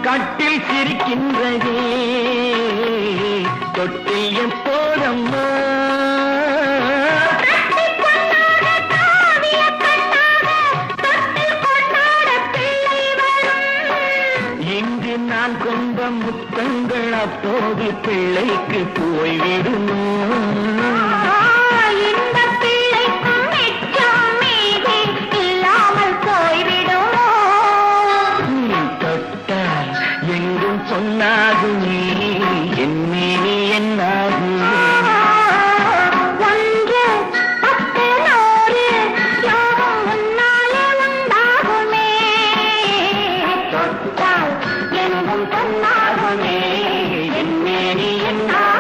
கட்டில் சிரிக்கின்றதே தொட்டில் எப்போதம்மா இங்கு நான் கொண்ட முத்தங்கள் அப்போது பிள்ளைக்கு போய்விடுமோ சொன்னாகுமே என்னே என்னாகுமே ஒன்று பத்து நூறு யோகம் முன்னாலே உண்டாகுமே தொட்டால் எங்கும் பொன்னாகுமே என்னே என்னாகுமே